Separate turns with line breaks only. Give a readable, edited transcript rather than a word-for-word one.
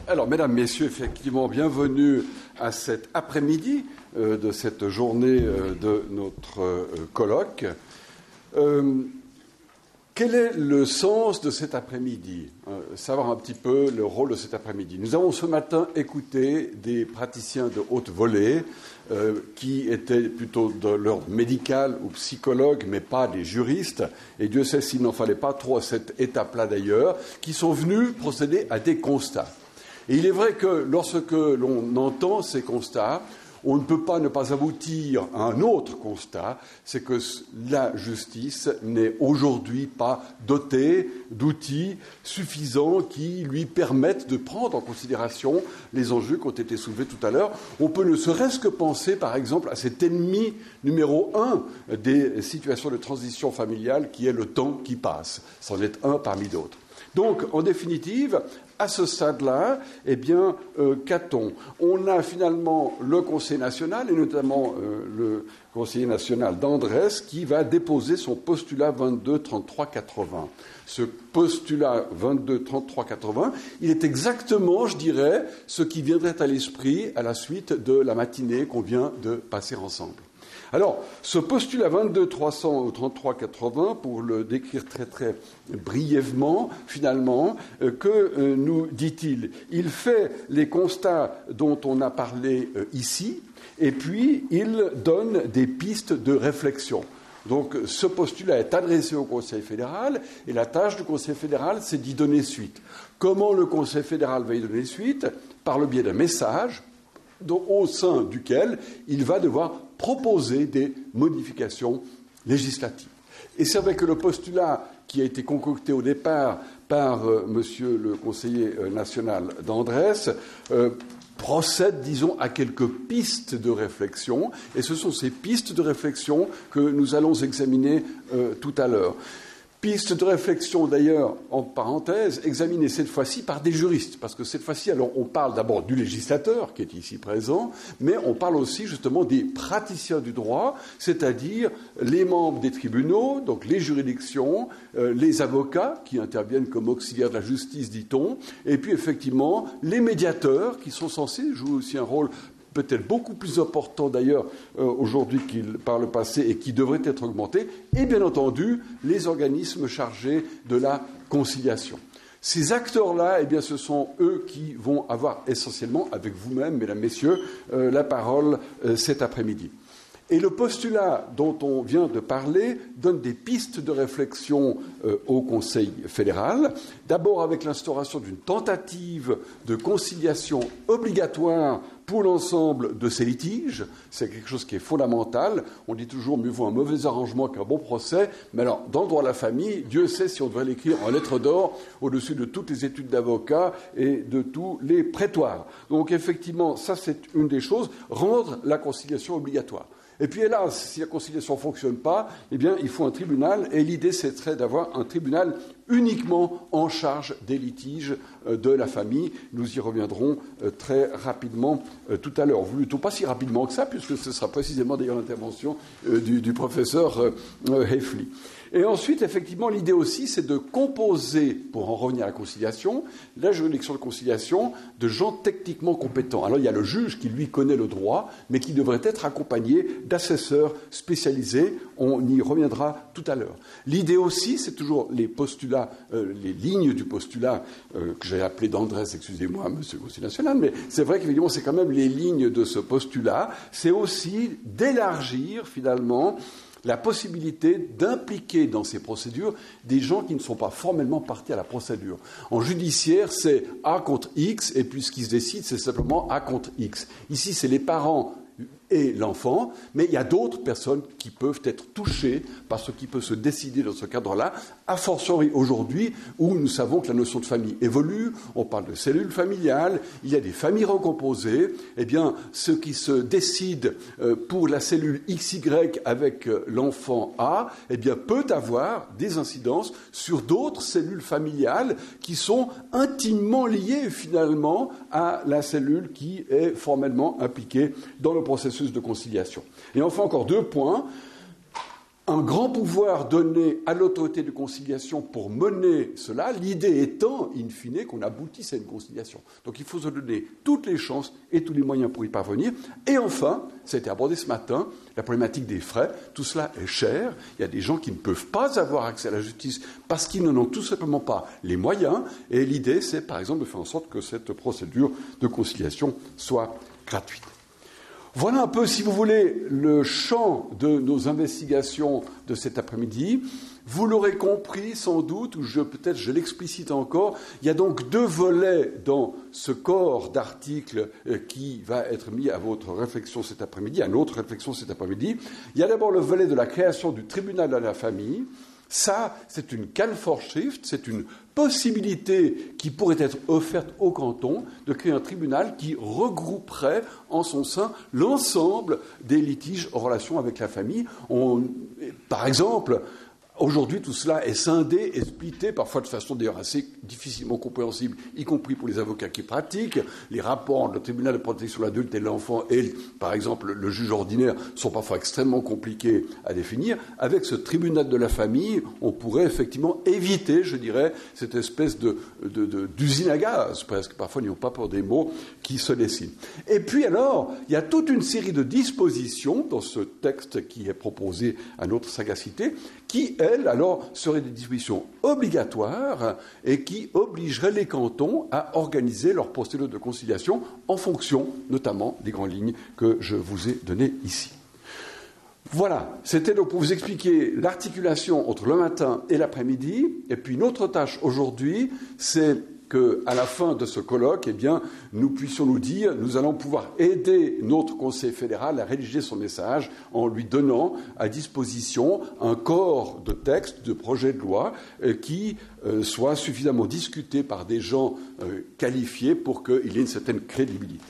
Alors, mesdames, messieurs, effectivement, bienvenue à cet après-midi de cette journée de notre colloque. Quel est le sens de cet après-midi ? Savoir un petit peu le rôle de cet après-midi. Nous avons ce matin écouté des praticiens de haute volée qui étaient plutôt de l'ordre médical ou psychologue, mais pas des juristes, et Dieu sait s'il n'en fallait pas trop à cette étape-là d'ailleurs, qui sont venus procéder à des constats. Et il est vrai que lorsque l'on entend ces constats, on ne peut pas ne pas aboutir à un autre constat, c'est que la justice n'est aujourd'hui pas dotée d'outils suffisants qui lui permettent de prendre en considération les enjeux qui ont été soulevés tout à l'heure. On peut ne serait-ce que penser, par exemple, à cet ennemi numéro 1 des situations de transition familiale qui est le temps qui passe. C'en est un parmi d'autres. Donc, en définitive, à ce stade-là, eh bien, qu'a-t-on ? On a finalement le Conseil national, et notamment le conseiller national d'Andrés, qui va déposer son postulat 22-33-80. Ce postulat 22-33-80, il est exactement, je dirais, ce qui viendrait à l'esprit à la suite de la matinée qu'on vient de passer ensemble. Alors, ce postulat 22-300 ou 33-80, pour le décrire très très brièvement, finalement, que nous dit-il ? Il fait les constats dont on a parlé ici, et puis il donne des pistes de réflexion. Donc, ce postulat est adressé au Conseil fédéral, et la tâche du Conseil fédéral, c'est d'y donner suite. Comment le Conseil fédéral va y donner suite ? Par le biais d'un message, au sein duquel il va devoir proposer des modifications législatives. Et c'est vrai que le postulat qui a été concocté au départ par monsieur le conseiller national d'Andrés procède, disons, à quelques pistes de réflexion, et ce sont ces pistes de réflexion que nous allons examiner tout à l'heure. Piste de réflexion, d'ailleurs, en parenthèse, examinée cette fois-ci par des juristes, parce que cette fois-ci, alors, on parle d'abord du législateur, qui est ici présent, mais on parle aussi, justement, des praticiens du droit, c'est-à-dire les membres des tribunaux, donc les juridictions, les avocats, qui interviennent comme auxiliaires de la justice, dit-on, et puis, effectivement, les médiateurs, qui sont censés jouer aussi un rôle peut-être beaucoup plus important d'ailleurs aujourd'hui qu'il par le passé et qui devrait être augmenté, et bien entendu les organismes chargés de la conciliation. Ces acteurs-là, eh bien, ce sont eux qui vont avoir essentiellement, avec vous-même, mesdames, messieurs, la parole cet après-midi. Et le postulat dont on vient de parler donne des pistes de réflexion au Conseil fédéral, d'abord avec l'instauration d'une tentative de conciliation obligatoire pour l'ensemble de ces litiges. C'est quelque chose qui est fondamental. On dit toujours mieux vaut un mauvais arrangement qu'un bon procès, mais alors, dans le droit de la famille, Dieu sait si on devrait l'écrire en lettres d'or au-dessus de toutes les études d'avocat et de tous les prétoires. Donc effectivement, ça c'est une des choses, rendre la conciliation obligatoire. Et puis hélas, si la conciliation ne fonctionne pas, eh bien, il faut un tribunal, et l'idée, serait d'avoir un tribunal uniquement en charge des litiges de la famille. Nous y reviendrons très rapidement tout à l'heure. Plutôt pas si rapidement que ça, puisque ce sera précisément d'ailleurs l'intervention du professeur Haefeli. Et ensuite, effectivement, l'idée aussi, c'est de composer, pour en revenir à la conciliation, la juridiction de conciliation de gens techniquement compétents. Alors, il y a le juge qui, lui, connaît le droit, mais qui devrait être accompagné d'assesseurs spécialisés. On y reviendra tout à l'heure. L'idée aussi, c'est toujours les postulats, les lignes du postulat que j'ai appelé d'Andrés, excusez-moi, monsieur le Conseil national, mais c'est vrai qu'évidemment, c'est quand même les lignes de ce postulat. C'est aussi d'élargir, finalement, la possibilité d'impliquer dans ces procédures des gens qui ne sont pas formellement partis à la procédure. En judiciaire, c'est A contre X, et puis ce qui se décide, c'est simplement A contre X. Ici, c'est les parents et l'enfant, mais il y a d'autres personnes qui peuvent être touchées par ce qui peut se décider dans ce cadre-là, a fortiori aujourd'hui où nous savons que la notion de famille évolue, on parle de cellules familiales, il y a des familles recomposées, eh bien, ce qui se décide pour la cellule XY avec l'enfant A, eh bien, peut avoir des incidences sur d'autres cellules familiales qui sont intimement liées finalement à la cellule qui est formellement impliquée dans le processus de conciliation. Et enfin, encore 2 points. un grand pouvoir donné à l'autorité de conciliation pour mener cela, l'idée étant, in fine, qu'on aboutisse à une conciliation. Donc il faut se donner toutes les chances et tous les moyens pour y parvenir. Et enfin, ça a été abordé ce matin, la problématique des frais. Tout cela est cher. Il y a des gens qui ne peuvent pas avoir accès à la justice parce qu'ils n'en ont tout simplement pas les moyens. Et l'idée, c'est par exemple de faire en sorte que cette procédure de conciliation soit gratuite. Voilà un peu, si vous voulez, le champ de nos investigations de cet après-midi. Vous l'aurez compris sans doute, ou peut-être je l'explicite encore, il y a donc 2 volets dans ce corps d'articles qui va être mis à votre réflexion cet après-midi, à notre réflexion cet après-midi. Il y a d'abord le volet de la création du tribunal de la famille. Ça, c'est une Kann-Vorschrift, c'est une possibilité qui pourrait être offerte au canton de créer un tribunal qui regrouperait en son sein l'ensemble des litiges en relation avec la famille. Par exemple, aujourd'hui, tout cela est scindé et splitté, parfois de façon d'ailleurs assez difficilement compréhensible, y compris pour les avocats qui pratiquent. Les rapports entre le tribunal de protection de l'adulte et de l'enfant et, par exemple, le juge ordinaire sont parfois extrêmement compliqués à définir. Avec ce tribunal de la famille, on pourrait effectivement éviter, je dirais, cette espèce d'usine à gaz, presque, parfois n'ayons pas peur des mots, qui se dessinent. Et puis alors, il y a toute une série de dispositions dans ce texte qui est proposé à notre sagacité, qui, elles, alors, seraient des dispositions obligatoires et qui obligeraient les cantons à organiser leur procédure de conciliation en fonction, notamment, des grandes lignes que je vous ai données ici. Voilà, c'était donc pour vous expliquer l'articulation entre le matin et l'après-midi. Et puis, notre tâche aujourd'hui, c'est qu'à la fin de ce colloque, eh bien, nous puissions nous dire, nous allons pouvoir aider notre Conseil fédéral à rédiger son message en lui donnant à disposition un corps de texte, de projet de loi qui soit suffisamment discuté par des gens qualifiés pour qu'il y ait une certaine crédibilité.